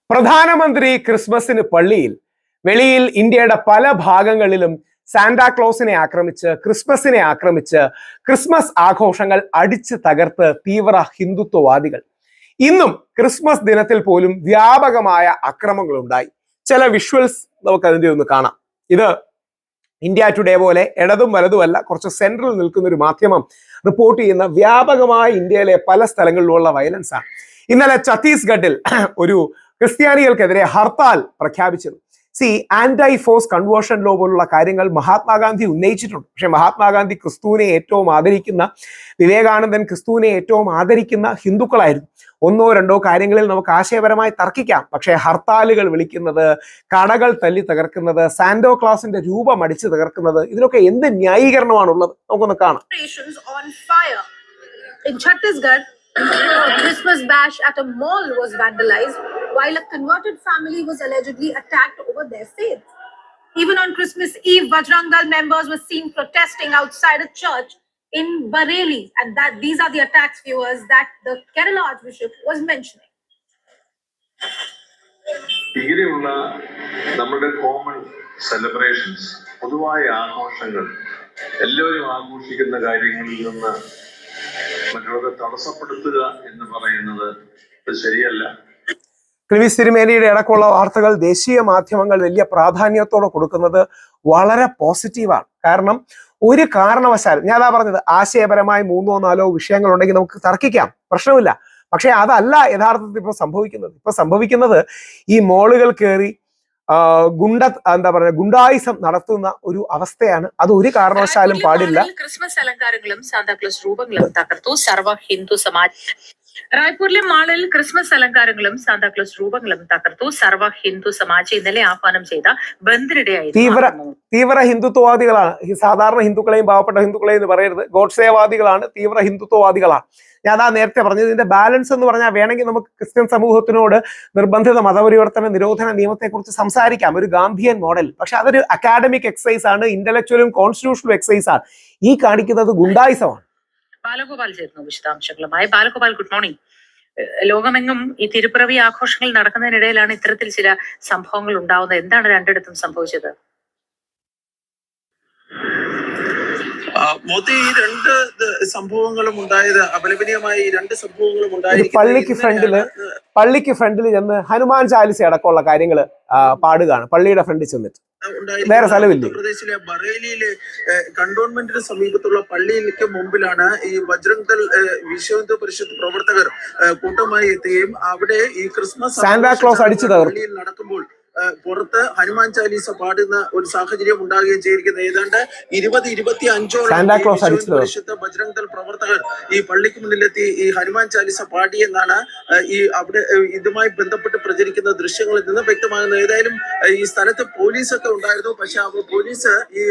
പ്രധാനമന്ത്രി ക്രിസ്മസിന് പള്ളിയിൽ വെളിയിൽ ഇന്ത്യയുടെ പല ഭാഗങ്ങളിലും സാന്റാക്ലോസിനെ ആക്രമിച്ച് ക്രിസ്മസ് ആഘോഷങ്ങൾ അടിച്ചു തകർത്ത് തീവ്ര ഹിന്ദുത്വവാദികൾ. ഇന്നും ക്രിസ്മസ് ദിനത്തിൽ പോലും വ്യാപകമായ അക്രമങ്ങൾ ഉണ്ടായി. ചില വിഷ്വൽസ് നമുക്ക് അതിന്റെ ഒന്ന് കാണാം. ഇത് ഇന്ത്യ ടുഡേ പോലെ ഇടതും വലതുമല്ല, കുറച്ച് സെൻട്രൽ നിൽക്കുന്ന ഒരു മാധ്യമം റിപ്പോർട്ട് ചെയ്യുന്ന വ്യാപകമായ ഇന്ത്യയിലെ പല സ്ഥലങ്ങളിലുള്ള വയലൻസ് ആണ്. ഇന്നലെ ഛത്തീസ്ഗഡിൽ ഒരു ക്രിസ്ത്യാനികൾക്കെതിരെ ഹർത്താൽ പ്രഖ്യാപിച്ചിരുന്നു. ആന്റൈ ഫോഴ്സ് കൺവേർഷൻ ലോ പോലുള്ള കാര്യങ്ങൾ മഹാത്മാഗാന്ധി ഉന്നയിച്ചിട്ടുണ്ട്. പക്ഷെ മഹാത്മാഗാന്ധി ക്രിസ്തുവിനെ ഏറ്റവും ആദരിക്കുന്ന, വിവേകാനന്ദൻ ക്രിസ്തുവിനെ ഏറ്റവും ആദരിക്കുന്ന ഹിന്ദുക്കളായിരുന്നു. ഒന്നോ രണ്ടോ കാര്യങ്ങളിൽ നമുക്ക് ആശയപരമായി തർക്കിക്കാം. പക്ഷേ ഹർത്താലുകൾ വിളിക്കുന്നത്, കടകൾ തല്ലി തകർക്കുന്നത്, സാന്റോ ക്ലാസിന്റെ രൂപം അടിച്ചു തകർക്കുന്നത്, ഇതിനൊക്കെ എന്ത് ന്യായീകരണമാണുള്ളത്? നമുക്കൊന്ന് കാണാം. In Chhattisgarh, a Christmas bash at a mall was vandalized while a converted family was allegedly attacked over their faith. Even on Christmas Eve, Bajrang Dal members were seen protesting outside a church in Bareilly, and these are the attacks, viewers, that the Kerala Archbishop was mentioning. ഇങ്ങനെയുള്ള നമ്മുടെ common celebrations, പൊതുവായ ആഘോഷങ്ങൾ, എല്ലാവരും ആഘോഷിക്കുന്ന കാര്യങ്ങളിൽ നിന്ന് മറ്റുള്ളത് തടസ്സപ്പെടുത്തുക എന്ന് പറയുന്നത് ശരിയല്ല. ക്ലിവിസ് തിരുമേനിയുടെ അടക്കമുള്ള വാർത്തകൾ ദേശീയ മാധ്യമങ്ങൾ വലിയ പ്രാധാന്യത്തോടെ കൊടുക്കുന്നത് വളരെ പോസിറ്റീവാണ്. കാരണം ഒരു കാരണവശാലും, ഞാൻ അതാ പറഞ്ഞത്, ആശയപരമായി 3-4 വിഷയങ്ങൾ ഉണ്ടെങ്കിൽ നമുക്ക് തർക്കിക്കാം, പ്രശ്നമില്ല. പക്ഷെ അതല്ല യഥാർത്ഥത്തിൽ ഇപ്പൊ സംഭവിക്കുന്നത് ഈ മോളുകൾ കയറി ഗുണ്ടായിസം നടത്തുന്ന ഒരു അവസ്ഥയാണ്. അത് ഒരു കാരണവശാലും പാടില്ല. ക്രിസ്മസ് അലങ്കാരങ്ങളും സാന്താക്ലോസ് രൂപങ്ങളും തകർത്തു സർവ ഹിന്ദു സമാജ്. റായ്പൂരിലെ മാളിൽ ക്രിസ്മസ് അലങ്കാരങ്ങളും സാന്താക്ലോസ് രൂപങ്ങളും തകർത്തു സർവ ഹിന്ദു സമാജ് ഇന്നലെ ആഹ്വാനം ചെയ്ത ബന്ദിനിടെയായി തീവ്ര ഹിന്ദുത്വവാദികളാണ്. ഈ സാധാരണ ഹിന്ദുക്കളെയും പാവപ്പെട്ട ഹിന്ദുക്കളെയും എന്ന് പറയരുത്, ഗോഡ്സേവാദികളാണ്, തീവ്ര ഹിന്ദുത്വവാദികളാണ്. ഞാൻ നേരത്തെ പറഞ്ഞത്, ഇതിന്റെ ബാലൻസ് എന്ന് പറഞ്ഞാൽ വേണമെങ്കിൽ നമുക്ക് ക്രിസ്ത്യൻ സമൂഹത്തിനോട് നിർബന്ധിത മതപരിവർത്തന നിരോധന നിയമത്തെക്കുറിച്ച് സംസാരിക്കാം, ഒരു ഗാന്ധിയൻ മോഡൽ. പക്ഷെ അതൊരു അക്കാഡമിക് എക്സസൈസ് ആണ്, ഇന്റലക്ച്വലും കോൺസ്റ്റിറ്റ്യൂഷണലും എക്സസൈസ് ആണ്. ഈ കാണിക്കുന്നത് ഗുണ്ടായിസമാണ്. ബാലഗോപാൽ ചേർന്നു വിശദാംശങ്ങളുമായി. Balagopal, good morning. ലോകമെങ്ങും ഈ തിരുപ്പിറവി ആഘോഷങ്ങൾ നടക്കുന്നതിനിടയിലാണ് ഇത്തരത്തിൽ ചില സംഭവങ്ങൾ ഉണ്ടാവുന്നത്. എന്താണ് രണ്ടിടത്തും സംഭവിച്ചത്? മോദി, ഈ രണ്ട് സംഭവങ്ങളും ഉണ്ടായത്, അപലപനീയമായി 2 സംഭവങ്ങളും ഉണ്ടായത് പള്ളിക്ക് ഫ്രണ്ടിൽ ചെന്ന് ഹനുമാൻ ചാലിസ അടക്കമുള്ള കാര്യങ്ങൾ പാടുകയാണ്. പള്ളിയുടെ ഫ്രണ്ടിൽ ചെന്നിട്ട് വേറെ സ്ഥലമില്ല. ഉത്തർപ്രദേശിലെ ബറേലിയിലെ കണ്ടോൺമെന്റിന് സമീപത്തുള്ള പള്ളിക്ക് മുമ്പിലാണ് ഈ ബജ്രംഗ് ദൾ വിശ്വ ഹിന്ദു പരിഷത്ത് പ്രവർത്തകർ കൂട്ടമായി എത്തുകയും അവിടെ ഈ ക്രിസ്മസ് സാന്റാക്ലോസ് അടിച്ചു തകർത്തു. നടക്കുമ്പോൾ പുറത്ത് ഹനുമാൻ ചാലീസ പാടുന്ന ഒരു സാഹചര്യം ഉണ്ടാകുകയും ചെയ്തിരിക്കുന്നത്. ഏതാണ്ട് 20-25ഓളം പരിശുദ്ധ ബജ്രംഗ് ദൾ പ്രവർത്തകർ ഈ പള്ളിക്ക് മുന്നിലെത്തി ഈ ഹനുമാൻ ചാലീസ പാടിയെന്നാണ് ഈ അവിടെ ഇതുമായി ബന്ധപ്പെട്ട് പ്രചരിക്കുന്ന ദൃശ്യങ്ങളിൽ നിന്ന് വ്യക്തമാകുന്നത്. ഏതായാലും ഈ സ്ഥലത്ത് പോലീസൊക്കെ ഉണ്ടായിരുന്നു. പക്ഷെ പോലീസ് ഈ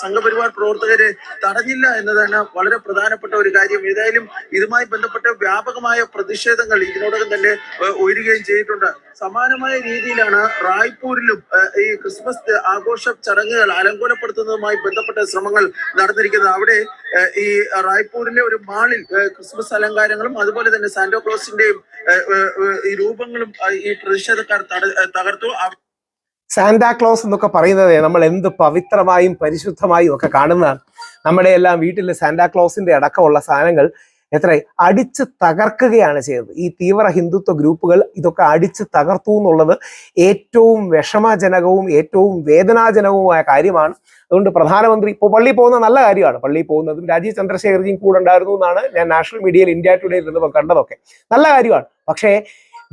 സംഘപരിവാർ പ്രവർത്തകരെ തടഞ്ഞില്ല എന്നതാണ് വളരെ പ്രധാനപ്പെട്ട ഒരു കാര്യം. ഏതായാലും ഇതുമായി ബന്ധപ്പെട്ട് വ്യാപകമായ പ്രതിഷേധങ്ങൾ ഇതിനോടകം തന്നെ ഉയരുകയും ചെയ്തിട്ടുണ്ട്. സമാനമായ രീതിയിലാണ് റായ്പൂരിലും ഈ ക്രിസ്മസ് ആഘോഷ ചടങ്ങുകൾ അലങ്കോലപ്പെടുത്തുന്നതുമായി ബന്ധപ്പെട്ട ശ്രമങ്ങൾ നടന്നിരിക്കുന്നത്. അവിടെ ഈ റായ്പൂരിലെ ഒരു മാളിൽ ക്രിസ്മസ് അലങ്കാരങ്ങളും അതുപോലെ തന്നെ സാന്റാക്ലോസിന്റെയും ഈ രൂപങ്ങളും ഈ പ്രതിഷേധക്കാർ തകർത്തു. സാന്റാക്ലോസ് എന്നൊക്കെ പറയുന്നത് നമ്മൾ എന്ത് പവിത്രമായും പരിശുദ്ധമായും ഒക്കെ കാണുന്നതാണ്. നമ്മുടെ എല്ലാം വീട്ടിൽ സാന്റാക്ലോസിന്റെ അടക്കമുള്ള സാധനങ്ങൾ എത്ര അടിച്ച് തകർക്കുകയാണ് ചെയ്തത്. ഈ തീവ്ര ഹിന്ദുത്വ ഗ്രൂപ്പുകൾ ഇതൊക്കെ അടിച്ച് തകർത്തു എന്നുള്ളത് ഏറ്റവും വിഷമജനകവും ഏറ്റവും വേദനാജനകവുമായ കാര്യമാണ്. അതുകൊണ്ട് പ്രധാനമന്ത്രി ഇപ്പോൾ പള്ളിയിൽ പോകുന്ന നല്ല കാര്യമാണ്. പള്ളിയിൽ പോകുന്നതും രാജീവ് ചന്ദ്രശേഖർജിയും കൂടെ ഉണ്ടായിരുന്നു എന്നാണ് ഞാൻ നാഷണൽ മീഡിയയിൽ ഇന്ത്യ ടുഡേയിൽ ഇരുന്നപ്പോൾ കണ്ടതൊക്കെ. നല്ല കാര്യമാണ്. പക്ഷേ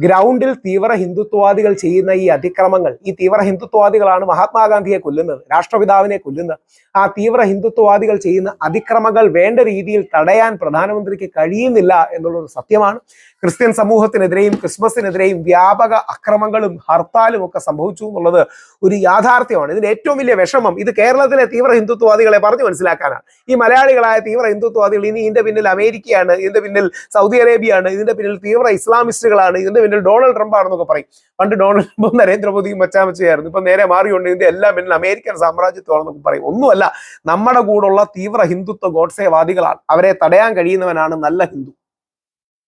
ഗ്രൗണ്ടിൽ തീവ്ര ഹിന്ദുത്വവാദികൾ ചെയ്യുന്ന ഈ അതിക്രമങ്ങൾ, ഈ തീവ്ര ഹിന്ദുത്വവാദികളാണ് മഹാത്മാഗാന്ധിയെ കൊല്ലുന്നത്, രാഷ്ട്രപിതാവിനെ കൊല്ലുന്നത്. ആ തീവ്ര ഹിന്ദുത്വവാദികൾ ചെയ്യുന്ന അതിക്രമങ്ങൾ വേണ്ട രീതിയിൽ തടയാൻ പ്രധാനമന്ത്രിക്ക് കഴിയുന്നില്ല എന്നുള്ളൊരു സത്യമാണ്. ക്രിസ്ത്യൻ സമൂഹത്തിനെതിരെയും ക്രിസ്മസിനെതിരെയും വ്യാപക അക്രമങ്ങളും ഹർത്താലും ഒക്കെ സംഭവിച്ചു എന്നുള്ളത് ഒരു യാഥാർത്ഥ്യമാണ്. ഇതിന് ഏറ്റവും വലിയ വിഷമം ഇത് കേരളത്തിലെ തീവ്ര ഹിന്ദുത്വവാദികളെ പറഞ്ഞു മനസ്സിലാക്കാനാണ്. ഈ മലയാളികളായ തീവ്ര ഹിന്ദുത്വവാദികൾ ഇനി ഇതിന്റെ പിന്നിൽ അമേരിക്കയാണ്, ഇതിന്റെ പിന്നിൽ സൗദി അറേബ്യയാണ്, ഇതിന്റെ പിന്നിൽ തീവ്ര ഇസ്ലാമിസ്റ്റുകളാണ്, ഇതിന്റെ പിന്നിൽ ഡൊണാൾഡ് ട്രംപ് ആണെന്നൊക്കെ പറയും. പണ്ട് ഡൊണാൾഡ് ട്രംപും നരേന്ദ്രമോദിയും മച്ചാമച്ചയായിരുന്നു. ഇപ്പൊ നേരെ മാറിയുണ്ട് ഇതിന്റെ എല്ലാം പിന്നിൽ അമേരിക്കൻ സാമ്രാജ്യത്വമാണെന്നൊക്കെ പറയും. ഒന്നുമല്ല, നമ്മുടെ കൂടെയുള്ള തീവ്ര ഹിന്ദുത്വ ഗോഡ്സേവാദികളാണ്. അവരെ തടയാൻ കഴിയുന്നവനാണ് നല്ല ഹിന്ദു.